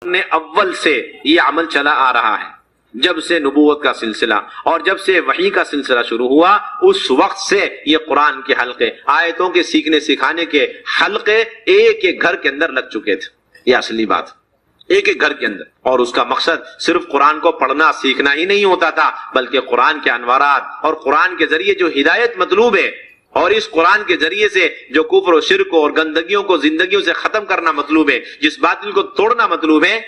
نے اول سے یہ عمل چلا آ رہا ہے، جب سے نبوت کا سلسلہ اور جب سے وحی کا سلسلہ شروع ہوا اس وقت سے یہ قرآن کے حلقے، آیتوں کے سیکھنے سکھانے کے حلقے ایک ایک گھر کے اندر لگ چکے تھے۔ یہ اصلی بات، ایک ایک گھر کے اندر، اور اس کا مقصد صرف قرآن کو پڑھنا سیکھنا ہی نہیں ہوتا تھا، بلکہ قرآن کے انوارات اور قرآن کے ذریعے جو ہدایت مطلوب ہے اور اس قرآن کے ذریعے سے جو کفر و شرک اور گندگیوں کو زندگیوں سے ختم کرنا مطلوب ہے، جس باطل کو توڑنا مطلوب ہے،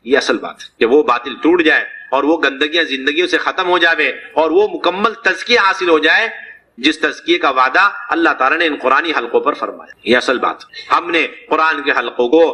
یہ اصل بات ہے کہ وہ باطل ٹوٹ جائے اور وہ گندگیاں زندگیوں سے ختم ہو جائے اور وہ مکمل تزکیہ حاصل ہو جائے جس تزکیے کا وعدہ اللہ تعالیٰ نے ان قرآنی حلقوں پر فرمایا۔ یہ اصل بات، ہم نے قرآن کے حلقوں کو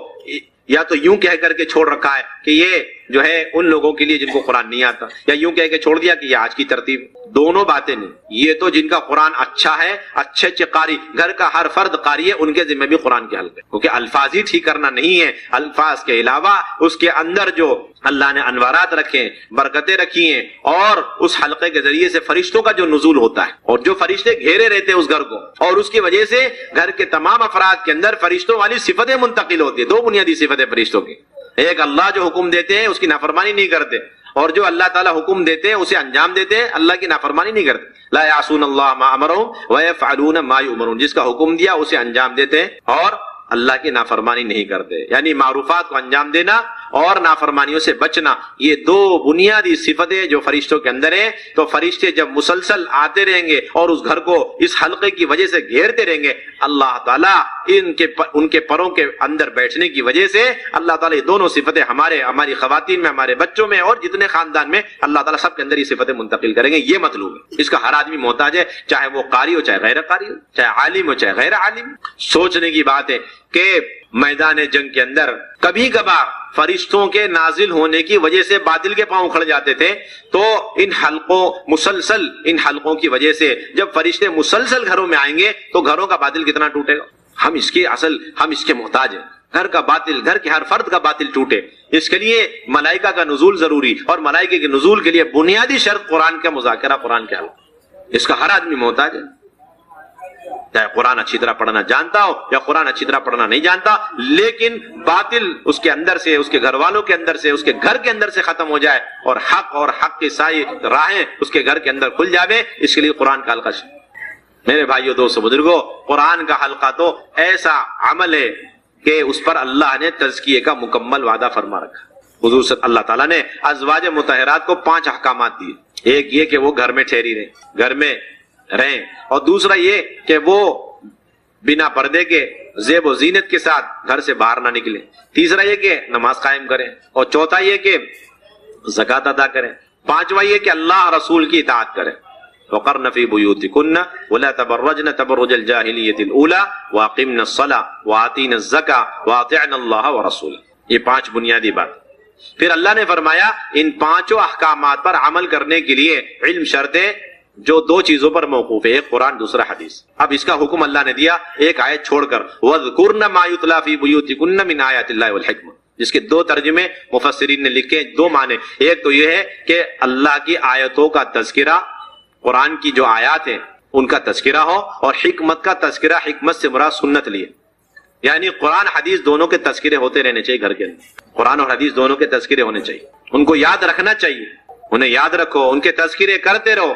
یا تو یوں کہہ کر کے چھوڑ رکھا ہے کہ یہ جو ہے ان لوگوں کے لیے جن کو قرآن نہیں آتا، یا یوں کہہ کے چھوڑ دیا کہ یہ آج کی ترتیب۔ دونوں باتیں نہیں، یہ تو جن کا قرآن اچھا ہے، اچھے اچھے قاری، گھر کا ہر فرد قاری ہے، ان کے ذمہ بھی قرآن کے حلقے، کیونکہ الفاظ ہی ٹھیک کرنا نہیں ہے، الفاظ کے علاوہ اس کے اندر جو اللہ نے انوارات رکھے، برکتیں رکھی ہیں، اور اس حلقے کے ذریعے سے فرشتوں کا جو نزول ہوتا ہے اور جو فرشتے گھیرے رہتے ہیں اس گھر کو، اور اس کی وجہ سے گھر کے تمام افراد کے اندر فرشتوں والی صفتیں منتقل ہوتی ہیں۔ دو بنیادی صفتیں فرشتوں کی، ایک اللہ جو حکم دیتے ہیں اس کی نافرمانی نہیں کرتے، اور جو اللہ تعالیٰ حکم دیتے ہیں اسے انجام دیتے ہیں، اللہ کی نافرمانی نہیں کرتے۔ لا یعصون اللہ ما امرهم ویفعلون ما یؤمرون، جس کا حکم دیا اسے انجام دیتے ہیں اور اللہ کی نافرمانی نہیں کرتے، یعنی معروفات کو انجام دینا اور نافرمانیوں سے بچنا، یہ دو بنیادی صفتیں جو فرشتوں کے اندر ہیں۔ تو فرشتے جب مسلسل آتے رہیں گے اور اس گھر کو اس حلقے کی وجہ سے گھیرتے رہیں گے، اللہ تعالیٰ ان کے پروں کے اندر بیٹھنے کی وجہ سے اللہ تعالیٰ یہ دونوں صفتیں ہماری خواتین میں، ہمارے بچوں میں اور جتنے خاندان میں، اللہ تعالیٰ سب کے اندر یہ صفتیں منتقل کریں گے۔ یہ مطلوب ہے، اس کا ہر آدمی محتاج ہے، چاہے وہ قاری ہو، چاہے غیر قاری ہو، چاہے عالم ہو، چاہے غیر عالم۔ سوچنے کی بات ہے کہ میدان جنگ کے اندر کبھی کبھار فرشتوں کے نازل ہونے کی وجہ سے باطل کے پاؤں کھڑ جاتے تھے، تو ان حلقوں کی وجہ سے جب فرشتے مسلسل گھروں میں آئیں گے تو گھروں کا باطل کتنا ٹوٹے گا۔ ہم اس کے محتاج ہیں، گھر کا باطل، گھر کے ہر فرد کا باطل ٹوٹے، اس کے لیے ملائکہ کا نزول ضروری، اور ملائکہ کے نزول کے لیے بنیادی شرط قرآن کا مذاکرہ، قرآن کے حلقہ، اس کا ہر آدمی محتاج ہے، چاہے قرآن اچھی طرح پڑھنا جانتا ہو یا قرآن اچھی طرح پڑھنا نہیں جانتا، لیکن باطل اس کے اندر سے، اس کے گھر والوں کے اندر سے، اس کے گھر کے اندر سے ختم ہو جائے اور حق کی ساری راہیں اس کے گھر کے اندر کھل جاوے، اس کے لیے قرآن کا حلقہ۔ میرے بھائیو، دوستو، بزرگوں، قرآن کا حلقہ تو ایسا عمل ہے کہ اس پر اللہ نے تزکیے کا مکمل وعدہ فرما رکھا۔ حضور صلی اللہ تعالیٰ نے ازواج مطہرات کو 5 احکامات دیے۔ ایک یہ کہ وہ گھر میں ٹھہری رہیں، اور دوسرا یہ کہ وہ بنا پردے کے زیب و زینت کے ساتھ گھر سے باہر نہ نکلیں، تیسرا یہ کہ نماز قائم کریں، اور چوتھا یہ کہ زکوٰۃ ادا کریں، پانچواں یہ کہ اللہ رسول کی اطاعت کریں۔ وقرن فی بیوتکن ولا تبرجن تبرج الجاہلیۃ الاولی واقمن الصلاۃ وآتین الزکاۃ واطعن اللہ ورسولہ۔ یہ 5 بنیادی بات۔ پھر اللہ نے فرمایا ان 5 احکامات پر عمل کرنے کے لیے علم شرط ہے جو 2 چیزوں پر موقوف ہے، ایک قرآن، دوسرا حدیث۔ اب اس کا حکم اللہ نے دیا ایک آیت چھوڑ کر، وَاذْكُرْنَ مَا يُتْلَى فِي بُيُوتِكُنَّ مِنْ آيَاتِ اللَّهِ وَالْحِكْمَةِ، جس کے 2 ترجمے مفسرین نے لکھے، 2 معنی۔ ایک تو یہ ہے کہ اللہ کی آیتوں کا تذکرہ، قرآن کی جو آیات ہیں ان کا تذکرہ ہو، اور حکمت کا تذکرہ، حکمت سے مراد سنت لیے، یعنی قرآن حدیث دونوں کے تذکرے ہوتے رہنے چاہیے گھر کے اندر، قرآن اور حدیث دونوں کے تذکرے ہونے چاہیے، ان کو یاد رکھنا چاہیے، انہیں یاد رکھو، ان کے تذکرے کرتے رہو،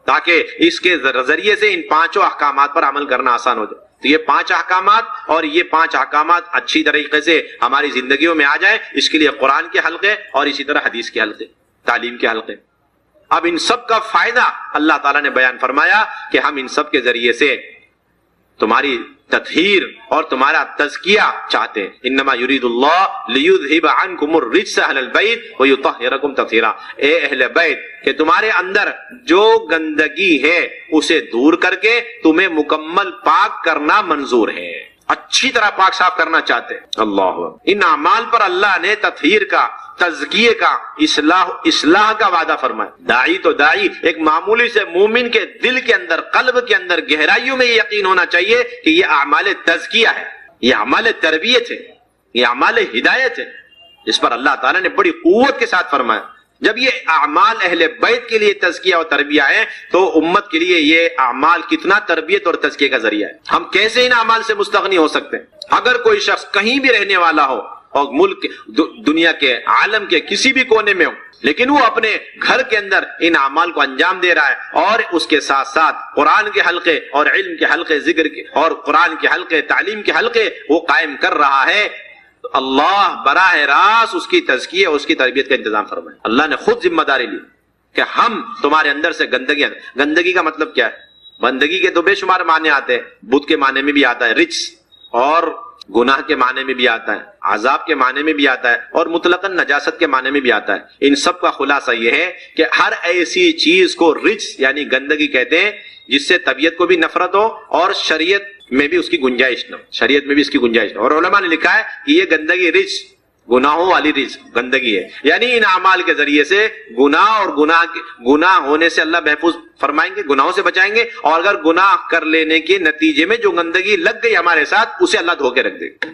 تاکہ اس کے ذریعے سے ان 5 احکامات پر عمل کرنا آسان ہو جائے۔ تو یہ 5 احکامات، اور یہ 5 احکامات اچھی طریقے سے ہماری زندگیوں میں آ جائیں، اس کے لیے قرآن کے حلقے اور اسی طرح حدیث کے حلقے، تعلیم کے حلقے۔ اب ان سب کا فائدہ اللہ تعالیٰ نے بیان فرمایا کہ ہم ان سب کے ذریعے سے تمہاری تطہیر اور تمہارا تزکیہ چاہتے ہیں۔ انما یرید اللہ لیذھب عنکم الرجس اہل البیت ویطہرکم تطہیرا، اے اہل بیت کہ تمہارے اندر جو گندگی ہے اسے دور کر کے تمہیں مکمل پاک کرنا منظور ہے، اچھی طرح پاک صاف کرنا چاہتے ہیں۔ اللہ، ان اعمال پر اللہ نے تطہیر کا، تزکیے کا، اصلاح کا وعدہ فرمایا۔ داعی تو داعی، ایک معمولی سے مومن کے دل کے اندر، قلب کے اندر، گہرائیوں میں یہ یقین ہونا چاہیے کہ یہ اعمال تزکیہ ہے، یہ اعمال تربیت ہے، یہ اعمال ہدایت ہے، جس پر اللہ تعالیٰ نے بڑی قوت کے ساتھ فرمایا۔ جب یہ اعمال اہل بیت کے لیے تزکیہ اور تربیہ ہے تو امت کے لیے یہ اعمال کتنا تربیت اور تزکیے کا ذریعہ ہے۔ ہم کیسے ان اعمال سے مستغنی ہو سکتے ہیں؟ اگر کوئی شخص کہیں بھی رہنے والا ہو اور ملک دنیا کے عالم کے کسی بھی کونے میں ہو، لیکن وہ اپنے گھر کے اندر ان اعمال کو انجام دے رہا ہے اور اس کے ساتھ ساتھ قرآن کے حلقے اور علم کے حلقے ذکر کے اور قرآن کے حلقے تعلیم کے حلقے وہ قائم کر رہا ہے، تو اللہ براہ راست اس کی تزکیہ اور اس کی تربیت کا انتظام فرمائے۔ اللہ نے خود ذمہ داری لی کہ ہم تمہارے اندر سے گندگی کا مطلب کیا ہے؟ گندگی کے تو بے شمار معنی آتے ہیں، بدھ کے معنی میں بھی آتا ہے رجس، اور گناہ کے معنی میں بھی آتا ہے، عذاب کے معنی میں بھی آتا ہے، اور مطلقاً نجاست کے معنی میں بھی آتا ہے۔ ان سب کا خلاصہ یہ ہے کہ ہر ایسی چیز کو رجس یعنی گندگی کہتے ہیں جس سے طبیعت کو بھی نفرت ہو اور شریعت میں بھی اس کی گنجائش نہ ہو، شریعت میں بھی اس کی گنجائش نہ ہو۔ اور علماء نے لکھا ہے کہ یہ گندگی رجس، گناہوں والی رجس گندگی ہے، یعنی ان اعمال کے ذریعے سے گناہ اور گناہ ہونے سے اللہ محفوظ فرمائیں گے، گناہوں سے بچائیں گے، اور اگر گناہ کر لینے کے نتیجے میں جو گندگی لگ گئی ہمارے ساتھ اسے اللہ دھو کے رکھ دے گا۔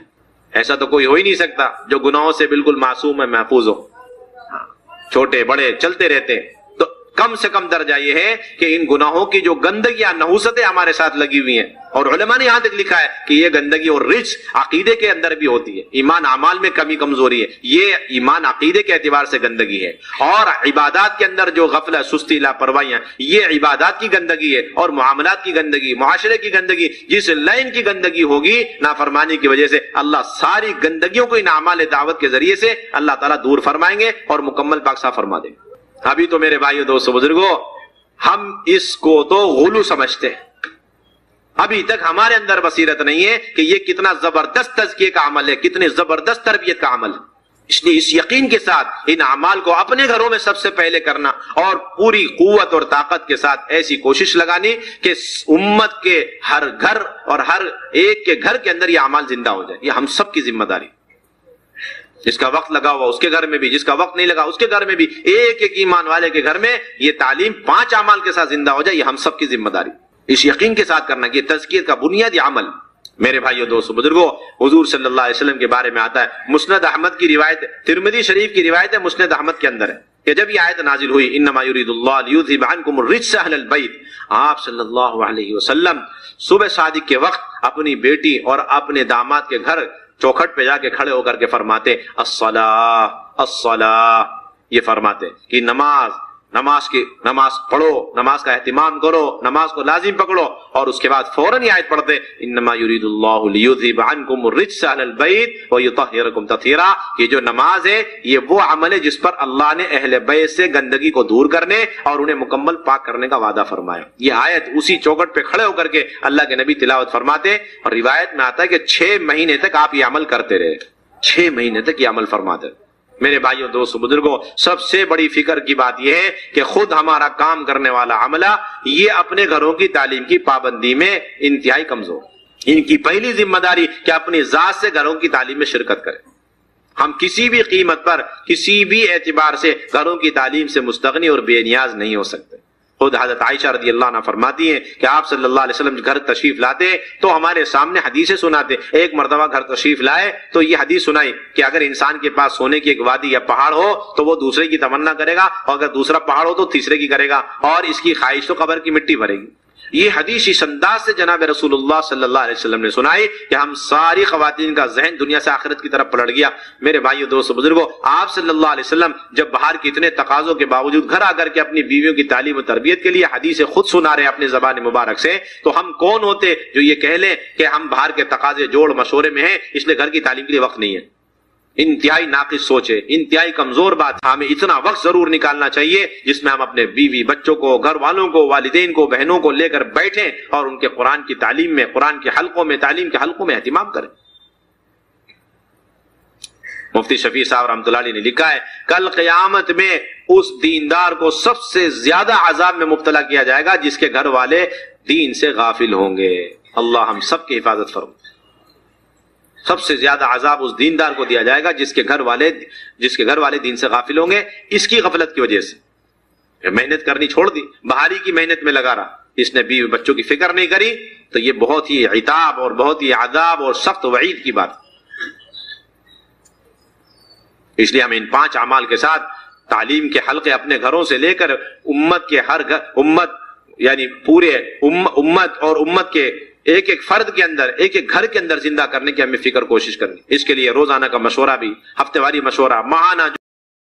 ایسا تو کوئی ہو ہی نہیں سکتا جو گناہوں سے بالکل معصوم ہے، محفوظ ہو، چھوٹے بڑے چلتے رہتے ہیں۔ تو کم سے کم درجہ یہ ہے کہ ان گناہوں کی جو گندگیاں نحوستیں ہمارے ساتھ لگی ہوئی ہیں، اور علماء نے یہاں تک لکھا ہے کہ یہ گندگی اور رجس عقیدے کے اندر بھی ہوتی ہے، ایمان اعمال میں کمی کمزوری ہے، یہ ایمان عقیدے کے اعتبار سے گندگی ہے، اور عبادات کے اندر جو غفلت سستی لاپرواہیاں یہ عبادات کی گندگی ہے، اور معاملات کی گندگی، معاشرے کی گندگی، جس لائن کی گندگی ہوگی نافرمانی کی وجہ سے، اللہ ساری گندگیوں کو ان اعمال دعوت کے ذریعے سے اللہ تعالیٰ دور فرمائیں گے اور مکمل پاک صاف فرما دیں گے۔ ابھی تو میرے بھائیو دوستو بزرگوں ہم اس کو تو غلو سمجھتے ہیں، ابھی تک ہمارے اندر بصیرت نہیں ہے کہ یہ کتنا زبردست تزکیے کا عمل ہے، کتنے زبردست تربیت کا عمل ہے۔ اس لیے اس یقین کے ساتھ ان اعمال کو اپنے گھروں میں سب سے پہلے کرنا، اور پوری قوت اور طاقت کے ساتھ ایسی کوشش لگانی کہ امت کے ہر گھر اور ہر ایک کے گھر کے اندر یہ اعمال زندہ ہو جائے۔ یہ ہم سب کی ذمہ داری، جس کا وقت لگا ہوا اس کے گھر میں بھی، جس کا وقت نہیں لگا اس کے گھر میں بھی، ایک ایک ایمان والے کے گھر میں یہ تعلیم 5 اعمال کے ساتھ زندہ ہو جائے، یہ ہم سب کی ذمہ داری، اس یقین کے ساتھ کرنا کہ تزکیہ کا بنیادی عمل۔ میرے بھائیو دوستو بزرگوں حضور صلی اللہ علیہ وسلم کے بارے میں آتا ہے، مسند احمد کی روایت، ترمذی شریف کی روایت ہے، مسند احمد کے اندر ہے کہ جب یہ آیت نازل ہوئی انما یرید اللہ لیذھب عنکم الرجس اہل البیت، آپ صلی اللہ علیہ وسلم صبح صادق کے وقت اپنی بیٹی اور اپنے داماد کے گھر چوکھٹ پہ جا کے کھڑے ہو کر کے فرماتے الصلاۃ الصلاۃ، یہ فرماتے کہ نماز پڑھو، نماز کا اہتمام کرو، نماز کو لازم پکڑو، اور اس کے بعد فوراً یہ آیت پڑھتے انما یرید اللہ لیذھب عنکم الرجس اہل البیت ویطہرکم تطہیرا، کہ جو نماز ہے یہ وہ عمل ہے جس پر اللہ نے اہل بیت سے گندگی کو دور کرنے اور انہیں مکمل پاک کرنے کا وعدہ فرمایا۔ یہ آیت اسی چوکھٹ پہ کھڑے ہو کر کے اللہ کے نبی تلاوت فرماتے، اور روایت میں آتا ہے کہ 6 مہینے تک آپ یہ عمل کرتے رہے، 6 مہینے تک یہ عمل فرماتے۔ میرے بھائیوں دوستو بزرگوں سب سے بڑی فکر کی بات یہ ہے کہ خود ہمارا کام کرنے والا عملہ یہ اپنے گھروں کی تعلیم کی پابندی میں انتہائی کمزور، ان کی پہلی ذمہ داری کہ اپنی ذات سے گھروں کی تعلیم میں شرکت کریں۔ ہم کسی بھی قیمت پر کسی بھی اعتبار سے گھروں کی تعلیم سے مستغنی اور بے نیاز نہیں ہو سکتے۔ خود حضرت عائشہ رضی اللہ عنہ فرماتی ہیں کہ آپ صلی اللہ علیہ وسلم گھر تشریف لاتے تو ہمارے سامنے حدیثیں سناتے۔ ایک مرتبہ گھر تشریف لائے تو یہ حدیث سنائی کہ اگر انسان کے پاس سونے کی ایک وادی یا پہاڑ ہو تو وہ دوسرے کی تمنا کرے گا، اور اگر دوسرا پہاڑ ہو تو تیسرے کی کرے گا، اور اس کی خواہش تو قبر کی مٹی بھرے گی۔ یہ حدیث اس انداز سے جناب رسول اللہ صلی اللہ علیہ وسلم نے سنائی کہ ہم ساری خواتین کا ذہن دنیا سے آخرت کی طرف پلٹ گیا۔ میرے بھائیو دوستو بزرگوں آپ صلی اللہ علیہ وسلم جب باہر کے اتنے تقاضوں کے باوجود گھر آ کر کے اپنی بیویوں کی تعلیم و تربیت کے لیے حدیث خود سنا رہے اپنے زبان مبارک سے، تو ہم کون ہوتے جو یہ کہہ لیں کہ ہم باہر کے تقاضے جوڑ مشورے میں ہیں اس لیے گھر کی تعلیم کے لیے وقت نہیں ہے۔ انتہائی ناقص سوچ ہے، انتہائی کمزور بات۔ ہمیں اتنا وقت ضرور نکالنا چاہیے جس میں ہم اپنے بیوی بچوں کو، گھر والوں کو، والدین کو، بہنوں کو لے کر بیٹھیں اور ان کے قرآن کی تعلیم میں، قرآن کے حلقوں میں، تعلیم کے حلقوں میں اہتمام کریں۔ مفتی شفیع صاحب رحمۃ اللہ علیہ نے لکھا ہے کل قیامت میں اس دیندار کو سب سے زیادہ عذاب میں مبتلا کیا جائے گا جس کے گھر والے دین سے غافل ہوں گے۔ اللہ ہم سب کی حفاظت فرمائے۔ سب سے زیادہ عذاب اس دیندار کو دیا جائے گا جس کے گھر والے دین سے غافل ہوں گے، اس کی غفلت کی وجہ سے۔ محنت کرنی چھوڑ دی، بہاری کی محنت میں لگا رہا، اس نے بیوی بچوں کی فکر نہیں کری، تو یہ بہت ہی عتاب اور بہت ہی عذاب اور سخت وعید کی بات۔ اس لیے ہمیں ان 5 اعمال کے ساتھ تعلیم کے حلقے اپنے گھروں سے لے کر امت کے ہر گھر، امت یعنی پورے امت اور امت کے ایک ایک فرد کے اندر، ایک ایک گھر کے اندر زندہ کرنے کی ہمیں فکر کوشش کرنی. اس کے لیے روزانہ کا مشورہ بھی، ہفتے واری مشورہ، ماہانہ